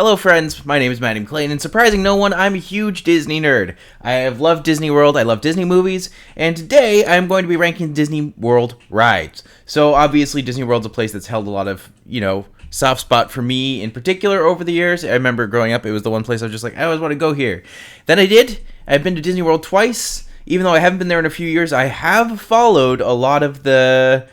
Hello friends, my name is Matti McLean, and surprising no one, I'm a huge Disney nerd. I have loved Disney World, I love Disney movies, and today I'm going to be ranking Disney World rides. So obviously Disney World's a place that's held a lot of, soft spot for me in particular over the years. I remember growing up, it was the one place I was just like, I always want to go here. Then I did. I've been to Disney World twice. Even though I haven't been there in a few years, I have followed a lot of the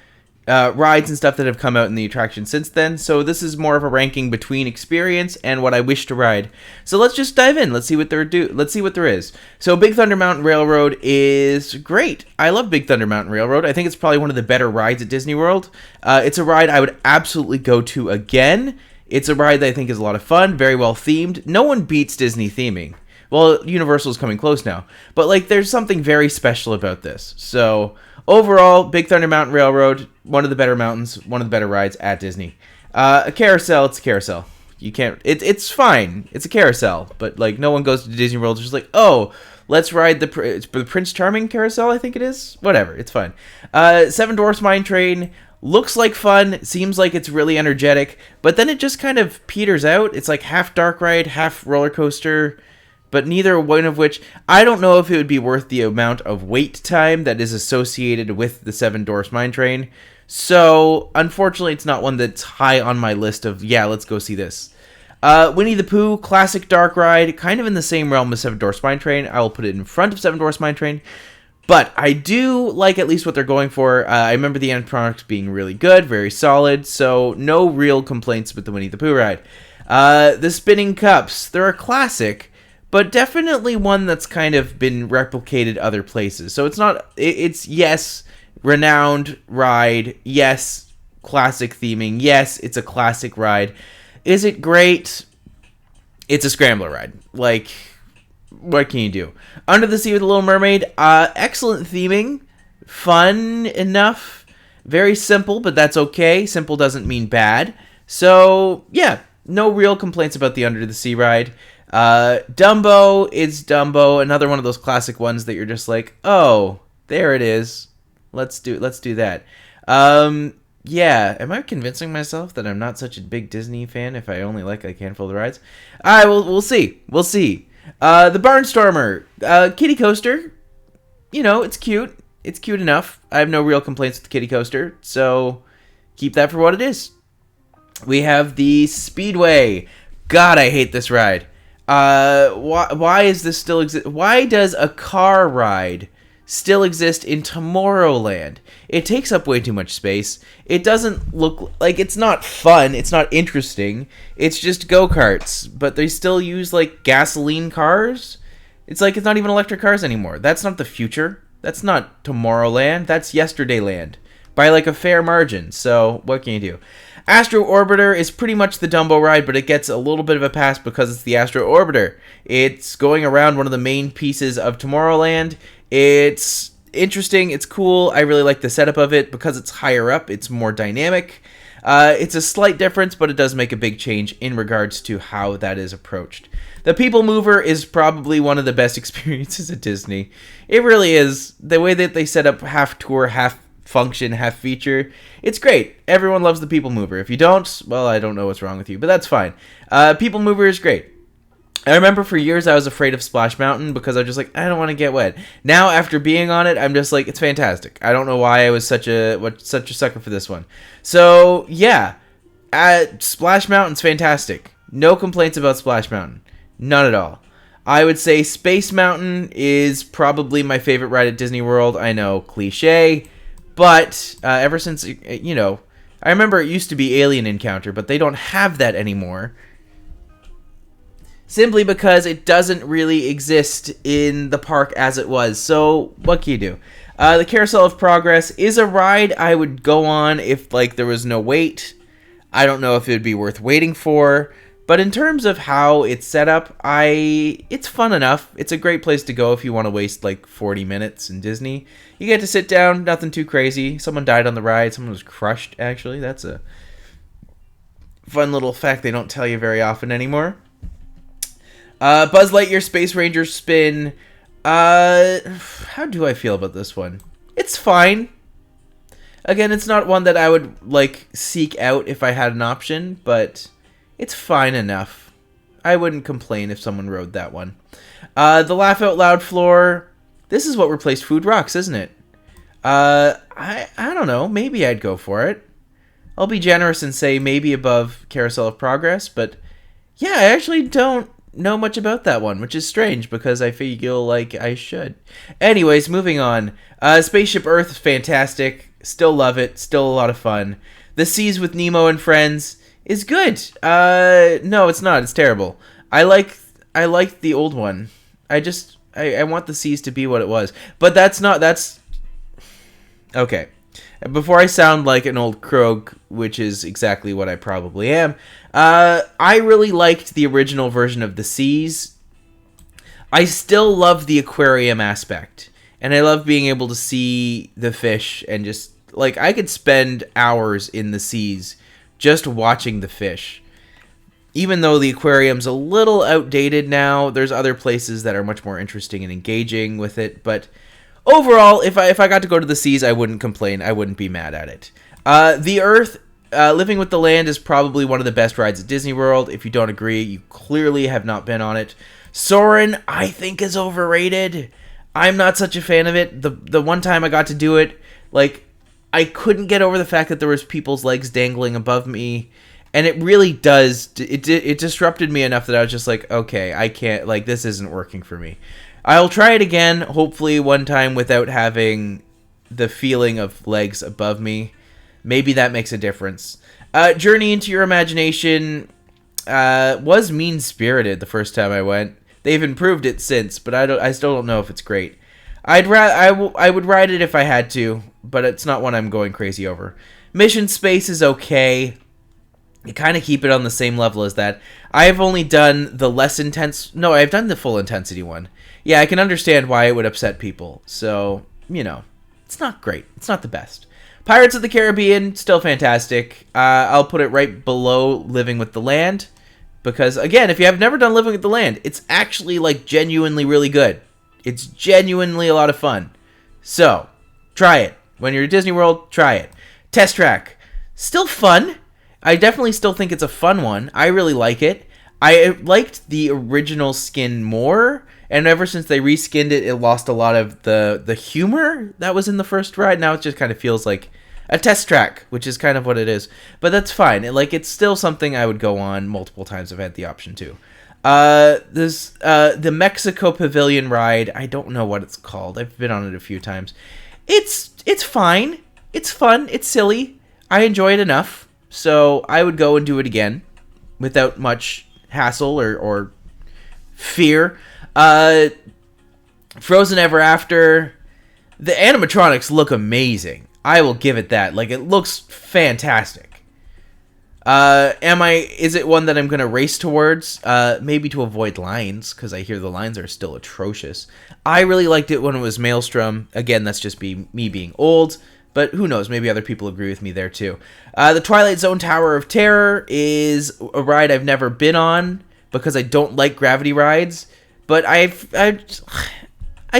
rides and stuff that have come out in the attraction since then. So this is more of a ranking between experience and what I wish to ride. So let's just dive in. Let's see what there is. So Big Thunder Mountain Railroad is great. I love Big Thunder Mountain Railroad. I think it's probably one of the better rides at Disney World. It's a ride I would absolutely go to again. It's a ride that I think is a lot of fun, very well themed. No one beats Disney theming. Well, Universal's coming close now. But, there's something very special about this. So, overall, Big Thunder Mountain Railroad, one of the better mountains, one of the better rides at Disney. A carousel, it's a carousel. You can't... It's fine. It's a carousel. But, no one goes to Disney World just like, oh, let's ride the Prince Charming carousel, I think it is. Whatever, it's fine. Seven Dwarfs Mine Train... looks like fun, seems like it's really energetic, but then it just kind of peters out. It's like half dark ride, half roller coaster... but neither one of which, I don't know if it would be worth the amount of wait time that is associated with the Seven Dwarfs Mine Train. So, unfortunately, it's not one that's high on my list of, yeah, let's go see this. Winnie the Pooh, classic dark ride, kind of in the same realm as Seven Dwarfs Mine Train. I will put it in front of Seven Dwarfs Mine Train. But I do like at least what they're going for. I remember the animatronics being really good, very solid, so no real complaints with the Winnie the Pooh ride. The Spinning Cups, they're a classic, but definitely one that's kind of been replicated other places. So it's yes, renowned ride, yes, classic theming, yes, it's a classic ride. Is it great? It's a scrambler ride. What can you do? Under the Sea with the Little Mermaid, excellent theming, fun enough, very simple, but that's okay. Simple doesn't mean bad. So, yeah, no real complaints about the Under the Sea ride. Dumbo is Dumbo, another one of those classic ones that you're just like, oh, there it is. Let's do that. Yeah, am I convincing myself that I'm not such a big Disney fan if I only like a handful of the rides? We'll see. The Barnstormer, kiddie coaster, it's cute. It's cute enough. I have no real complaints with the kiddie coaster, so keep that for what it is. We have the Speedway. God, I hate this ride. Why is this still exist? Why does a car ride still exist in Tomorrowland? It takes up way too much space. It doesn't look like it's not fun. It's not interesting. It's just go-karts, but they still use gasoline cars. It's not even electric cars anymore. That's not the future. That's not Tomorrowland. That's Yesterdayland by a fair margin. So what can you do? Astro Orbiter is pretty much the Dumbo ride, but it gets a little bit of a pass because it's the Astro Orbiter. It's going around one of the main pieces of Tomorrowland. It's interesting. It's cool. I really like the setup of it. Because it's higher up, it's more dynamic. It's a slight difference, but it does make a big change in regards to how that is approached. The People Mover is probably one of the best experiences at Disney. It really is. The way that they set up half tour, half function, half feature, it's great. Everyone loves the People Mover. If you don't, well, I don't know what's wrong with you, but that's fine. People Mover is great. I remember for years I was afraid of Splash Mountain because I was just like, I don't want to get wet. Now after being on it, I'm just like, it's fantastic. I don't know why I was such a sucker for this one. So yeah, Splash Mountain's fantastic. No complaints about Splash Mountain, none at all. I would say Space Mountain is probably my favorite ride at Disney World. I know, cliche. But ever since, I remember it used to be Alien Encounter, but they don't have that anymore. Simply because it doesn't really exist in the park as it was. So, what can you do? The Carousel of Progress is a ride I would go on if, there was no wait. I don't know if it would be worth waiting for. But in terms of how it's set up, it's fun enough. It's a great place to go if you want to waste 40 minutes in Disney. You get to sit down, nothing too crazy. Someone died on the ride. Someone was crushed, actually. That's a fun little fact they don't tell you very often anymore. Buzz Lightyear Space Ranger Spin. How do I feel about this one? It's fine. Again, it's not one that I would, seek out if I had an option, but it's fine enough. I wouldn't complain if someone rode that one. The Laugh Out Loud floor. This is what replaced Food Rocks, isn't it? I don't know. Maybe I'd go for it. I'll be generous and say maybe above Carousel of Progress, but yeah, I actually don't know much about that one, which is strange because I feel like I should. Anyways, moving on. Spaceship Earth is fantastic. Still love it. Still a lot of fun. The Seas with Nemo and Friends is good. No, it's not. It's terrible. I like the old one. I want the Seas to be what it was. But that's okay. Before I sound like an old croak, which is exactly what I probably am, I really liked the original version of the Seas. I still love the aquarium aspect, and I love being able to see the fish and just, like, I could spend hours in the Seas just watching the fish. Even though the aquarium's a little outdated now, there's other places that are much more interesting and engaging with it, but overall, if I got to go to the Seas, I wouldn't complain. I wouldn't be mad at it. The Earth, Living with the Land is probably one of the best rides at Disney World. If you don't agree, you clearly have not been on it. Soarin', I think, is overrated. I'm not such a fan of it. The one time I got to do it, like, I couldn't get over the fact that there was people's legs dangling above me. And it really does. It disrupted me enough that I was just like, okay, I can't, like, this isn't working for me. I'll try it again, hopefully one time without having the feeling of legs above me. Maybe that makes a difference. Journey into Your Imagination was mean-spirited the first time I went. They've improved it since, but I still don't know if it's great. I would ride it if I had to, but it's not one I'm going crazy over. Mission Space is okay. You kind of keep it on the same level as that. I've only done the less intense... No, I've done the full intensity one. Yeah, I can understand why it would upset people. So, you know, it's not great. It's not the best. Pirates of the Caribbean, still fantastic. I'll put it right below Living with the Land. Because, again, if you have never done Living with the Land, it's actually, like, genuinely really good. It's genuinely a lot of fun. So, try it. When you're at Disney World, try it. Test Track. Still fun. I definitely still think it's a fun one. I really like it. I liked the original skin more, and ever since they reskinned it, it lost a lot of the humor that was in the first ride. Now it just kind of feels like a test track, which is kind of what it is. But that's fine. It's still something I would go on multiple times if I had the option to. The Mexico Pavilion ride, I don't know what it's called. I've been on it a few times. It's fine. It's fun. It's silly. I enjoy it enough. So I would go and do it again without much hassle or fear. Frozen Ever After. The animatronics look amazing. I will give it that. Like, it looks fantastic. Is it one that I'm going to race towards? Maybe to avoid lines, because I hear the lines are still atrocious. I really liked it when it was Maelstrom. Again, that's just me being old. But who knows? Maybe other people agree with me there, too. The Twilight Zone Tower of Terror is a ride I've never been on because I don't like gravity rides. But I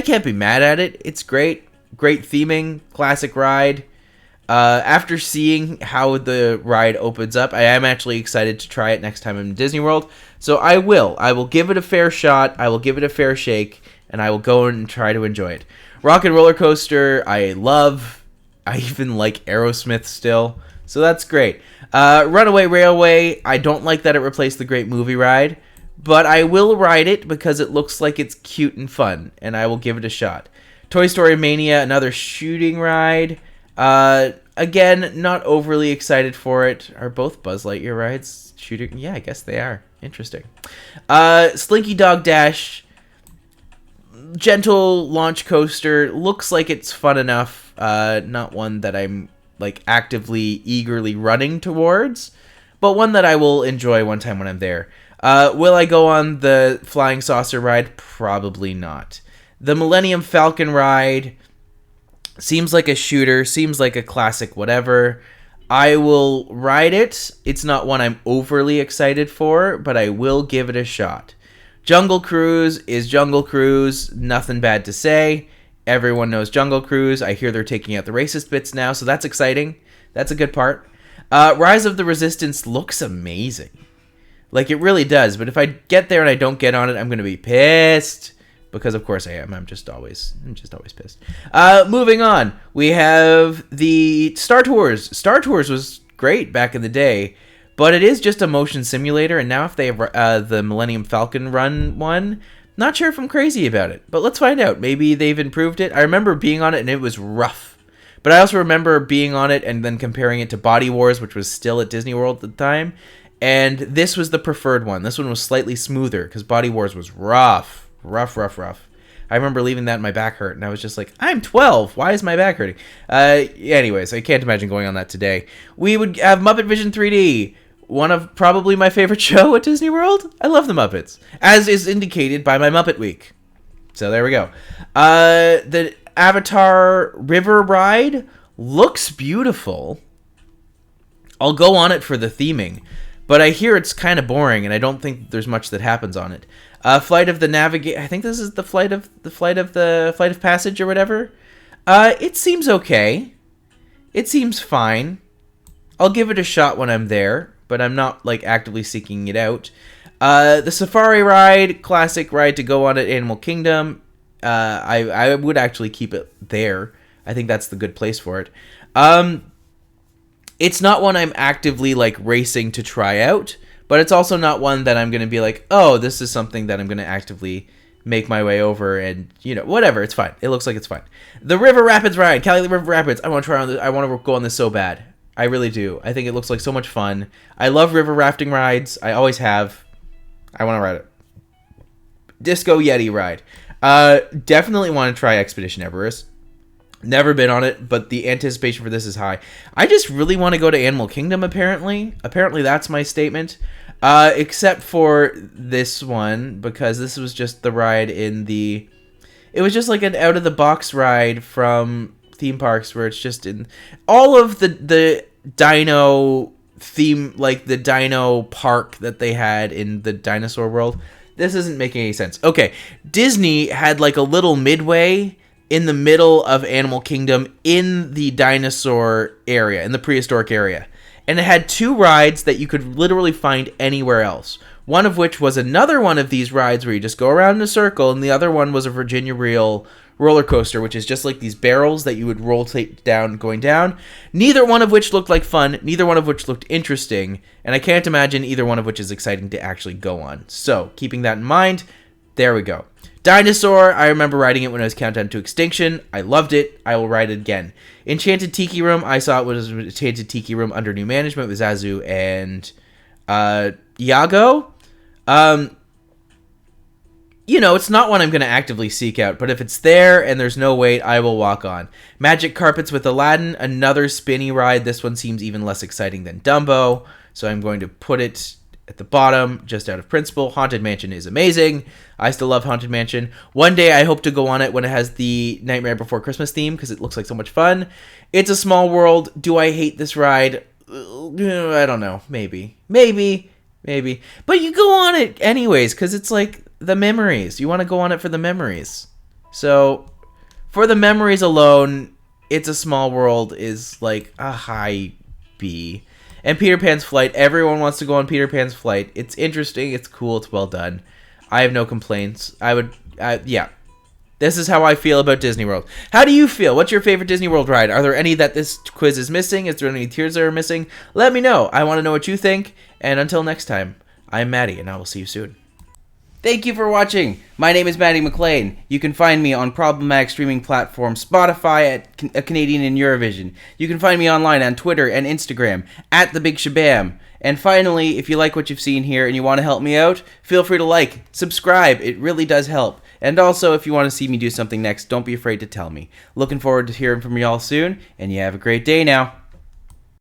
can't be mad at it. It's great. Great theming. Classic ride. After seeing how the ride opens up, I am actually excited to try it next time I'm in Disney World. So I will. I will give it a fair shot. I will give it a fair shake. And I will go and try to enjoy it. Rock and Roller Coaster, I love. I even like Aerosmith still, so that's great. Runaway Railway, I don't like that it replaced the Great Movie Ride, but I will ride it because it looks like it's cute and fun, and I will give it a shot. Toy Story Mania, another shooting ride. Again, not overly excited for it. Are both Buzz Lightyear rides shooting? Yeah, I guess they are. Interesting. Slinky Dog Dash, gentle launch coaster, looks like it's fun enough. Not one that I'm like actively eagerly running towards, but one that I will enjoy one time when I'm there. Will I go on the flying saucer ride? Probably not. The Millennium Falcon ride seems like a shooter, seems like a classic whatever. I will ride it. It's not one I'm overly excited for, but I will give it a shot. Jungle Cruise is Jungle Cruise. Nothing bad to say. Everyone knows Jungle Cruise. I hear they're taking out the racist bits now, so that's exciting. That's a good part. Rise of the Resistance looks amazing. Like, it really does. But if I get there and I don't get on it, I'm going to be pissed. Because, of course, I am. I'm just always pissed. Moving on. We have the Star Tours. Star Tours was great back in the day. But it is just a motion simulator. And now if they have the Millennium Falcon Run one, not sure if I'm crazy about it. But let's find out. Maybe they've improved it. I remember being on it and it was rough. But I also remember being on it and then comparing it to Body Wars, which was still at Disney World at the time. And this was the preferred one. This one was slightly smoother because Body Wars was rough. I remember leaving that and my back hurt. And I was just like, I'm 12. Why is my back hurting? Anyways, I can't imagine going on that today. We would have Muppet Vision 3D. One of probably my favorite show at Disney World. I love the Muppets. As is indicated by my Muppet Week. So there we go. The Avatar River Ride looks beautiful. I'll go on it for the theming. But I hear it's kind of boring, and I don't think there's much that happens on it. Flight of the Navigate. I think this is the flight of Passage or whatever. It seems okay. It seems fine. I'll give it a shot when I'm there, but I'm not like actively seeking it out. The Safari Ride, classic ride to go on at Animal Kingdom. I would actually keep it there. I think that's the good place for it. It's not one I'm actively, like, racing to try out, but it's also not one that I'm going to be like, oh, this is something that I'm going to actively make my way over and, you know, whatever. It's fine. It looks like it's fine. The River Rapids ride, Cali River Rapids. I want to try on this. I want to go on this so bad. I really do. I think it looks like so much fun. I love river rafting rides. I always have. I want to ride it. Disco Yeti ride. Definitely want to try Expedition Everest. Never been on it, but the anticipation for this is high. I just really want to go to Animal Kingdom, apparently. Apparently, that's my statement. Except for this one, because this was just the ride in the... It was just like an out-of-the-box ride from theme parks where it's just in... All of the dino theme, like the dino park that they had in the dinosaur world. This isn't making any sense. Okay, Disney had like a little midway in the middle of Animal Kingdom in the dinosaur area, in the prehistoric area. And it had two rides that you could literally find anywhere else. One of which was another one of these rides where you just go around in a circle, and the other one was a Virginia Reel roller coaster, which is just like these barrels that you would rotate down going down. Neither one of which looked like fun, neither one of which looked interesting, and I can't imagine either one of which is exciting to actually go on. So, keeping that in mind, there we go. Dinosaur, I remember riding it when it was Countdown to Extinction. I loved it. I will ride it again. Enchanted Tiki Room, I saw it was Enchanted Tiki Room under new management with Zazu and Iago. You know, it's not one I'm going to actively seek out, but if it's there and there's no wait, I will walk on. Magic Carpets with Aladdin, another spinny ride. This one seems even less exciting than Dumbo, so I'm going to put it at the bottom, just out of principle. Haunted Mansion is amazing. I still love Haunted Mansion. One day I hope to go on it when it has the Nightmare Before Christmas theme, because it looks like so much fun. It's a Small World. Do I hate this ride? I don't know. Maybe. But you go on it anyways, because it's like the memories. You want to go on it for the memories. So, for the memories alone, It's a Small World is like a high B. And Peter Pan's Flight, everyone wants to go on Peter Pan's Flight. It's interesting, it's cool, it's well done. I have no complaints. Yeah. This is how I feel about Disney World. How do you feel? What's your favorite Disney World ride? Are there any that this quiz is missing? Is there any tiers that are missing? Let me know. I want to know what you think. And until next time, I'm Maddie, and I will see you soon. Thank you for watching. My name is Matti McLean. You can find me on problematic streaming platform Spotify at A Canadian in Eurovision. You can find me online on Twitter and Instagram at The Big Shabam. And finally, if you like what you've seen here and you want to help me out, feel free to like, subscribe. It really does help. And also, if you want to see me do something next, don't be afraid to tell me. Looking forward to hearing from you all soon, and you have a great day now.